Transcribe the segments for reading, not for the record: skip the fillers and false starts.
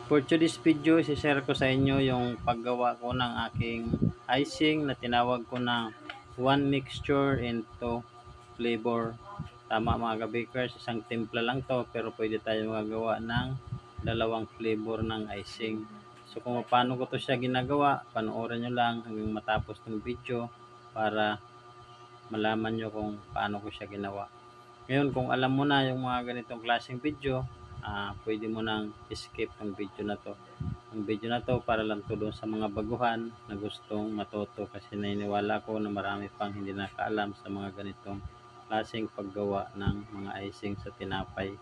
For today's video, isi-share ko sa inyo yung paggawa ko ng aking icing na tinawag ko na one mixture into flavor. Tama mga ka-bakers, isang timpla lang to pero pwede tayo magagawa ng dalawang flavor ng icing. So kung paano ko to siya ginagawa, panoorin nyo lang hanggang matapos ng video para malaman nyo kung paano ko siya ginawa. Ngayon, kung alam mo na yung mga ganitong klaseng video, pwede mo nang skip ang video na to. Ang video na to para lang to doon sa mga baguhan na gustong matuto, kasi naniniwala ko na marami pang hindi nakaalam sa mga ganitong klaseng paggawa ng mga icing sa tinapay.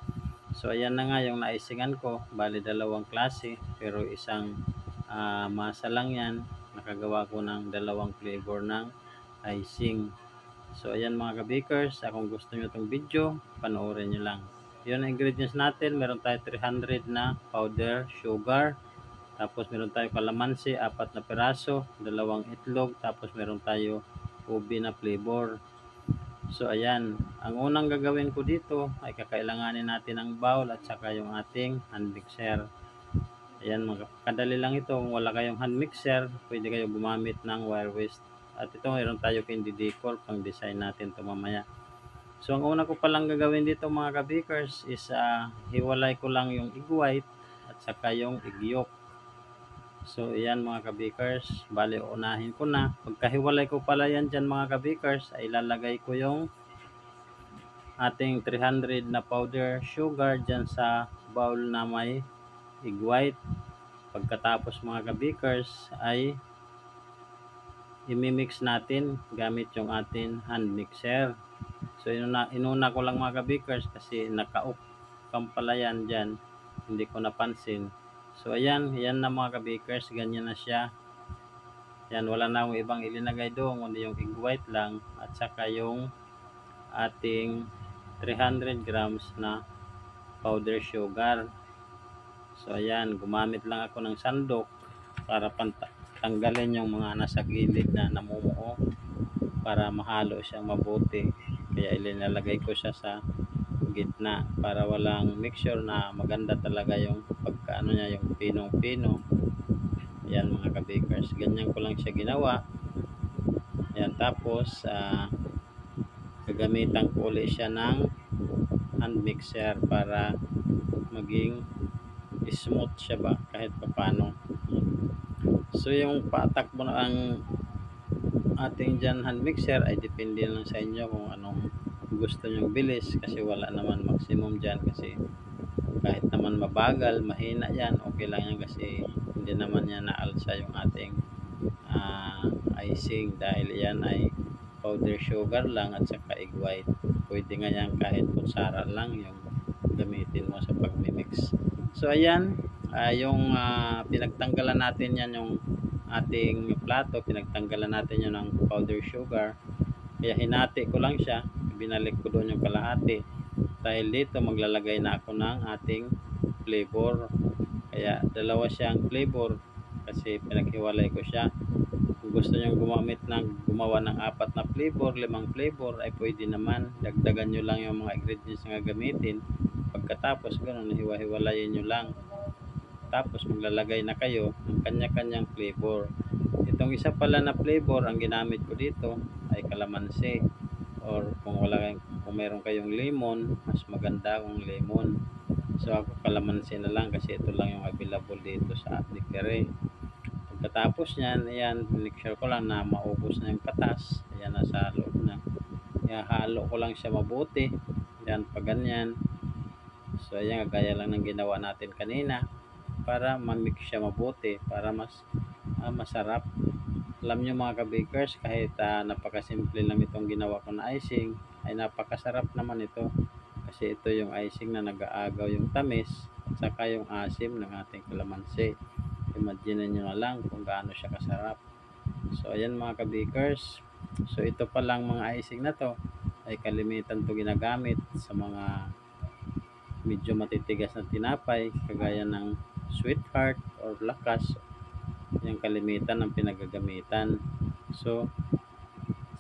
So ayan na nga yung na-icingan ko, bali dalawang klase pero isang masa lang yan. Nakagawa ko ng dalawang flavor ng icing. So ayan mga ka-bakers, kung gusto nyo itong video, panoorin nyo lang. Yun ang ingredients natin. Meron tayo 300 na powder sugar. Tapos meron tayo kalamansi, 4 na piraso, 2 itlog. Tapos meron tayo ubi na flavor. So ayan, ang unang gagawin ko dito ay kakailanganin natin ang bowl at saka yung ating hand mixer. Ayan, kadali lang ito. Kung wala kayong hand mixer, pwede kayo gumamit ng wire whisk. At ito, mayroon tayo candy decor pang design natin ito mamaya. So ang una ko palang gagawin dito mga ka-bakers is hiwalay ko lang yung egg white at saka yung egg yolk. So ayan mga ka-bakers, bali unahin ko na. Pagkahiwalay ko pala yan dyan mga ka-bakers, ay ilalagay ko yung ating 300 na powder sugar dyan sa bowl na may egg white. Pagkatapos mga ka-bakers ay imimix natin gamit yung ating hand mixer. So inuna ko lang mga ka-bakers kasi naka-off cam pala yan dyan, hindi ko napansin. So ayan na mga ka-bakers, ganyan na siya. Yan, wala na akong ibang ilinagay doon kundi yung egg white lang at saka yung ating 300 grams na powder sugar. So ayan, gumamit lang ako ng sandok para tanggalin yung mga nasa gilid na namumuo para mahalo siya mabuti. Kaya ilinalagay ko siya sa gitna para walang mixture na maganda talaga yung pagkaano niya, yung pinong-pino. Yan mga ka-bakers, ganyan ko lang siya ginawa. Yan, tapos gagamitan ko ulit siya ng hand mixer para maging smooth siya ba kahit papano. So yung patakbo na ang ating dyan hand mixer ay depende lang sa inyo kung anong gusto nyong bilis, kasi wala naman maximum dyan, kasi kahit naman mabagal, mahina yan, okay lang yan kasi hindi naman yan naalsa yung ating icing dahil yan ay powder sugar lang at saka egg white. Pwede nga yan kahit kutsara lang yung gamitin mo sa pagmimix. So ayan, yung pinagtanggalan natin yan yung ating plato, pinagtanggalan natin yun ng powder sugar. Kaya hinati ko lang siya, binalik ko doon yung kalahati. Dahil dito maglalagay na ako ng ating flavor. Kaya dalawa siyang flavor kasi pinaghiwalay ko siya. Kung gusto nyo gumawa ng 4 na flavor, 5 flavor ay pwede naman. Dagdagan nyo lang yung mga ingredients na gagamitin. Pagkatapos ganun, hiwa-hiwalayin nyo lang. Tapos maglalagay na kayo ng kanya-kanyang flavor. Itong isa pala na flavor ang ginamit ko dito ay kalamansi, or kung meron kayong lemon, mas maganda kung lemon. So ako kalamansi na lang kasi ito lang yung available dito sa bakery. Pagkatapos niyan, ayan, make-sure ko lang na maubos na yung katas. Ayan, nasa loob na. Halo ko lang siya mabuti. Ayan, pag ganyan. So ayan, gaya lang ng ginawa natin kanina para ma-mix siya mabuti para mas masarap. Alam nyo mga ka-bakers, kahit napakasimple lang itong ginawa ko na icing, ay napakasarap naman ito kasi ito yung icing na nag-aagaw yung tamis at saka yung asim ng ating kalamansi. Imagine nyo na lang kung gaano siya kasarap. So ayan mga ka-bakers, so ito pa lang mga icing na to ay kalimitan to ginagamit sa mga medyo matitigas na tinapay kagaya ng sweetheart or lakas. Yung kalimitan ng pinagagamitan. So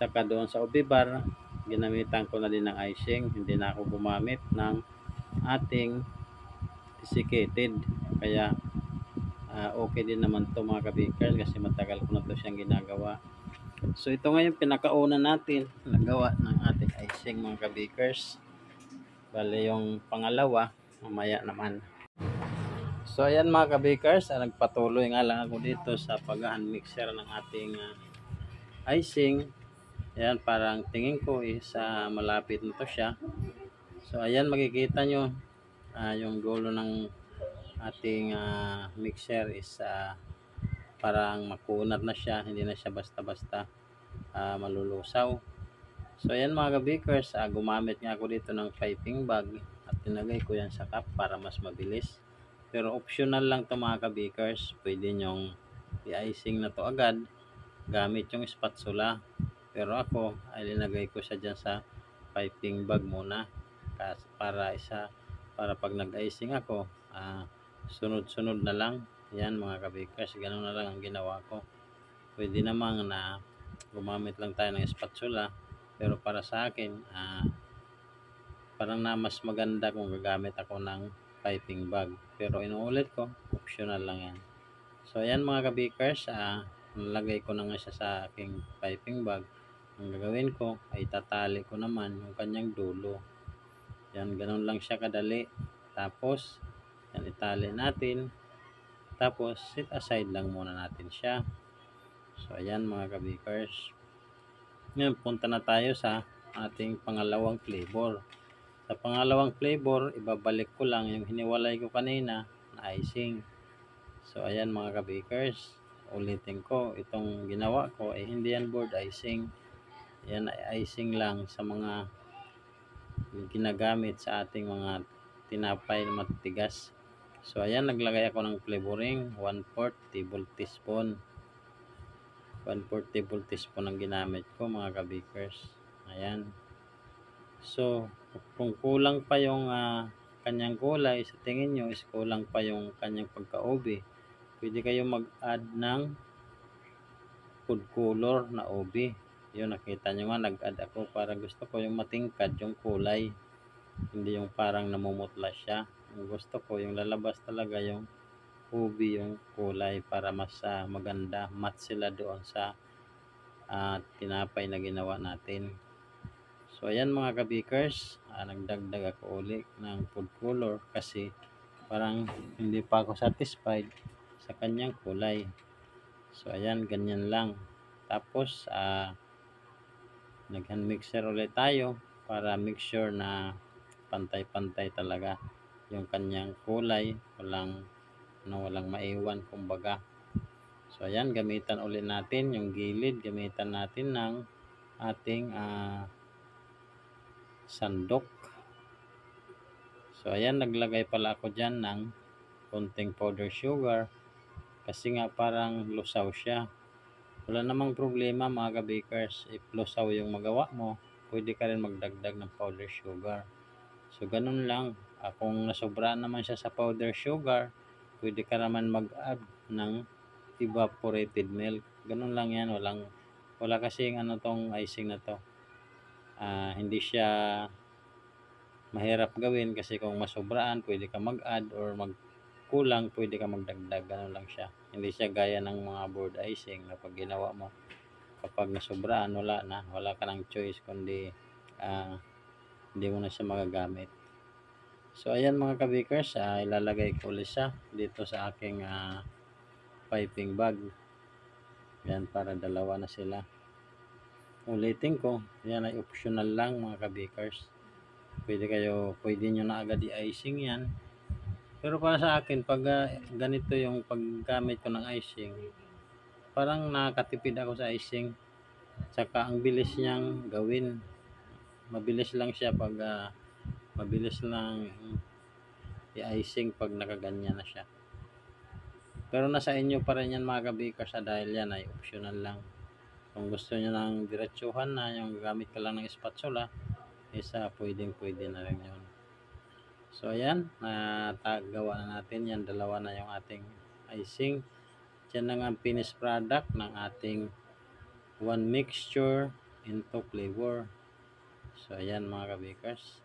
saka doon sa ubi bar, ginamitan ko na din ng icing, hindi na ako gumamit ng ating desiccated. Kaya okay din naman to mga kabikers kasi matagal ko na to siyang ginagawa. So ito ngayon pinakauna natin nagawa ng ating icing mga kabikers. Bale yung pangalawa, mamaya naman. So ayan mga kabikers, nagpatuloy nga lang ako dito sa pag-hand mixer ng ating icing. Ayan, parang tingin ko is malapit na to siya. So ayan, makikita nyo yung dulo ng ating mixer is parang makunat na siya, hindi na siya basta-basta malulusaw. So ayan mga kabikers, gumamit nga ako dito ng piping bag at tinagay ko yan sa cup para mas mabilis. Pero optional lang to mga kabikers, pwede nyong i-icing na to agad gamit yung spatula. Pero ako ay linagay ko siya dyan sa piping bag muna para pag nag-icing ako sunod-sunod na lang. Yan mga kabikers, ganun na lang ang ginawa ko. Pwede namang na gumamit lang tayo ng spatula, pero para sa akin parang na mas maganda kung gagamit ako ng piping bag. Pero inuulit ko, optional lang yan. So ayan mga kabikers, nalagay ko na nga siya sa aking piping bag. Ang gagawin ko ay tatali ko naman yung kanyang dulo. Yan, ganun lang siya kadali. Tapos yan, itali natin. Tapos set aside lang muna natin siya. So ayan mga kabikers. Ngayon punta na tayo sa ating pangalawang flavor. Sa pangalawang flavor, ibabalik ko lang yung hiniwalay ko kanina na icing. So ayan mga kabikers, ulitin ko, itong ginawa ko ay hindi yan board icing. Yan ay icing lang sa mga ginagamit sa ating mga tinapay na matitigas. So ayan, naglagay ako ng flavoring, 1/4 table teaspoon. 1/4 table teaspoon ang ginamit ko mga kabikers. Ayan. So kung kulang pa yung kanyang kulay, sa tingin nyo is kulang pa yung kanyang pagka-OB, pwede kayo mag-add ng food color na OB. Yun, nakita nyo nga, nag-add ako para gusto ko yung matingkad yung kulay, hindi yung parang namumutla siya. Ang gusto ko yung lalabas talaga yung OB yung kulay para mas maganda, match sila doon sa tinapay na ginawa natin. So ayan mga kabikers, nagdagdag ako ulit ng food color kasi parang hindi pa ako satisfied sa kanyang kulay. So ayan, ganyan lang. Tapos nag-hand mixer ulit tayo para make sure na pantay-pantay talaga yung kanyang kulay, walang maiwan kumbaga. So ayan, gamitan ulit natin yung gilid, gamitan natin ng ating sandok. So ayan, naglagay pala ako dyan ng konting powder sugar kasi nga parang lusaw siya. Wala namang problema mga kabakers, if lusaw yung magawa mo, pwede ka rin magdagdag ng powder sugar. So ganun lang, kung nasobrahan naman siya sa powder sugar, pwede ka naman mag-add ng evaporated milk. Ganun lang yan, wala kasing tong icing na to. Hindi siya mahirap gawin kasi kung masobraan, pwede ka mag-add or magkulang, pwede ka magdagdag. Ganun lang siya. Hindi siya gaya ng mga board icing na pag ginawa mo, kapag nasobraan, wala ka ng choice kundi hindi mo na siya magagamit. So ayan mga kabakers, ilalagay ko ulit siya dito sa aking piping bag. Yan, para dalawa na sila. Ulitin ko, yan ay optional lang mga kabakers. Pwede nyo na agad i-icing yan. Pero para sa akin, pag ganito yung paggamit ko ng icing, parang nakatipid ako sa icing. Tsaka ang bilis niyang gawin. Mabilis lang siya pag mabilis lang i-icing pag nakaganyan na siya. Pero nasa inyo pa rin yan mga kabakers dahil yan ay optional lang. Kung gusto nyo ng diretsuhan na yung gamit ka lang ng spatula, pwede na rin yun. So ayan, gawa na natin yan, dalawa na yung ating icing. Yan lang ang finished product ng ating one mixture into flavor. So ayan mga kabakers,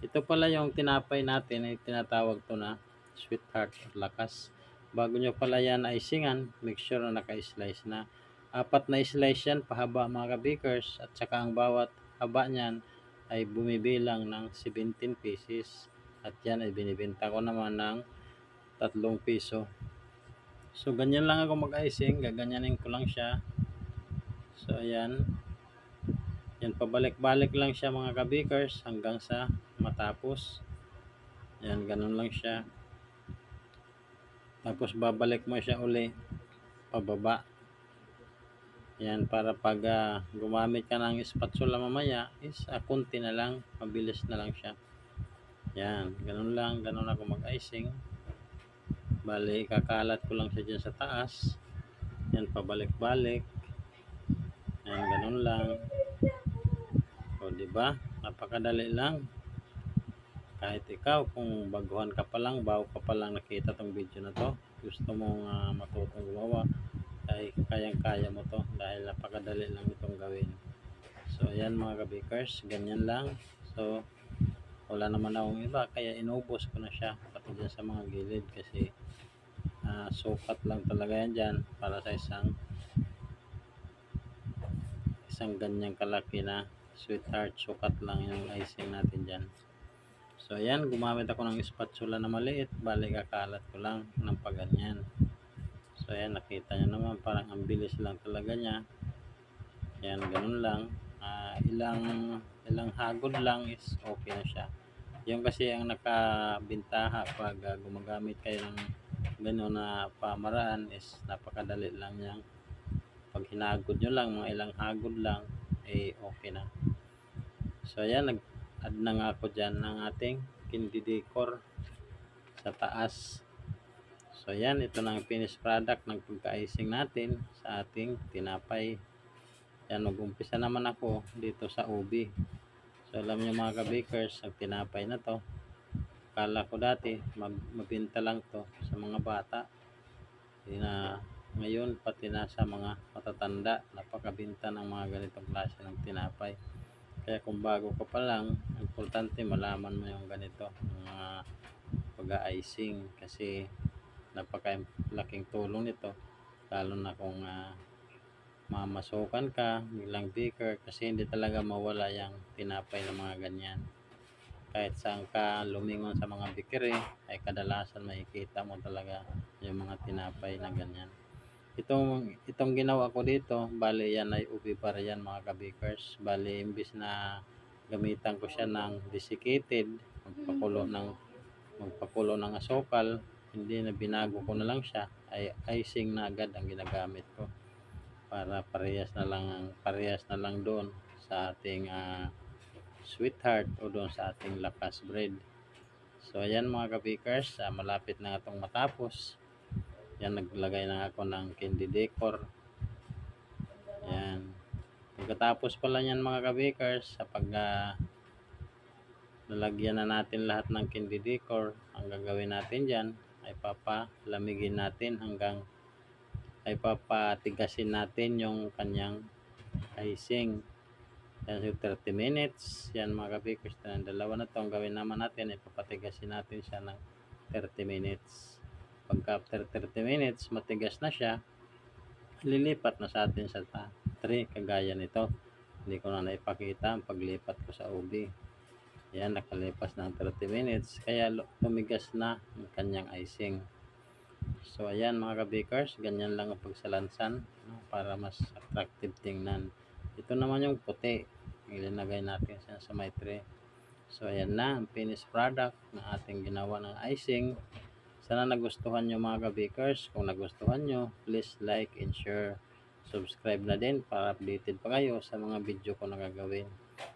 ito pala yung tinapay natin ay tinatawag to na sweetheart or lakas. bago nyo pala yan icingan, make sure na naka-slice na. 4 na slice yan pahaba mga kabikers, at saka ang bawat haba niyan ay bumibilang ng 17 pieces, at yan ay binibenta ko naman ng 3 piso. So ganyan lang ako mag-icing, gaganyanin ko lang siya. So ayan, yan pabalik-balik lang siya mga kabikers hanggang sa matapos. Yan, ganun lang siya. Tapos babalik mo siya uli pababa. Yan, para pag gumamit ka ng spatula mamaya is konti na lang, mabilis na lang siya. Yan, ganun lang, ganun ako mag-icing. Bali, kakalat ko lang siya dyan sa taas. Yan, pabalik-balik. Yan, ganun lang. O, diba? Napakadali lang. Kahit ikaw, kung baguhan ka pa lang, bago ka pa lang nakita tong video na to, gusto mong matutong gumawa, ay kayang-kaya mo to dahil napakadali lang itong gawin. So, ayan mga kabikers, ganyan lang. So, wala naman akong iba, kaya inubos ko na siya pati dyan sa mga gilid kasi sukat lang talaga yan dyan para sa isang ganyang kalaki na sweetheart. Sukat lang yung icing natin dyan. So ayan, gumamit ako ng spatula na maliit, bali kakalat ko lang ng paganyan. So ayan, nakita nyo naman parang ang bilis lang talaga niya. Ayan, ganun lang. Ilang hagod lang is okay na siya. Yung kasi ang nakabintaha pag gumagamit kayo ng gano'n na pamaraan is napakadali lang niyang pag hinagod nyo lang, mga ilang hagod lang, okay na. So ayan, nag-add na nga ako dyan ng ating candy decor sa taas. So ayan, ito na ang finished product ng pagka-icing natin sa ating tinapay. Yan, mag-umpisa naman ako dito sa ubi. So alam nyo mga ka-bakers, ang tinapay na to, akala ko dati mabinta lang to sa mga bata, ngayon pati na sa mga matatanda napakabinta ng mga ganitong klase ng tinapay. Kaya kung bago ka pa lang, importante malaman mo yung ganito, mga pag-icing, kasi napakalaking tulong nito, lalo na kung mamasukan ka bilang baker, kasi hindi talaga mawala yung tinapay ng mga ganyan. Kahit saan ka lumingon sa mga bakery ay kadalasan makikita mo talaga yung mga tinapay na ganyan. Itong ginawa ko dito, bali yan ay ubi pa rin yan mga ka-bakers. Bali imbis na gamitan ko siya ng desiccated, magpakulo ng asukal, hindi na, binago ko na lang siya, ay icing na agad ang ginagamit ko para parehas na lang doon sa ating sweetheart o doon sa ating lakas bread. So ayan mga ka-bakers, malapit na itong matapos. Yan, naglagay na ako ng candy decor. Yan, pagkatapos pala yan mga ka-bakers, sa pag nalagyan na natin lahat ng candy decor, ang gagawin natin dyan ay papalamigin natin ay papatigasin natin yung kanyang icing. Yan, so 30 minutes. Yan mga ka-bakers, dalawa na to. Ang gawin naman natin ay papatigasin natin siya ng 30 minutes. Pagka after 30 minutes, matigas na siya, lilipat na sa atin sa tray kagaya nito. Hindi ko na naipakita ang paglipat ko sa ubi. Yan, nakalipas ng 30 minutes, kaya tumigas na ang kanyang icing. So ayan mga ka-bakers, ganyan lang ang pagsalansan, para mas attractive tingnan. Ito naman yung puti, ilinagay natin sa may tray. So ayan na ang finished product na ating ginawa ng icing. Sana nagustuhan nyo mga ka-bakers. Kung nagustuhan nyo, please like and share. Subscribe na din para updated pa kayo sa mga video ko na gagawin.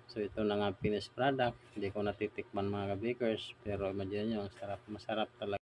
So ito na nga finished product. Hindi ko natitikman mga ka-bakers, pero imagine nyo, ang sarap, masarap talaga.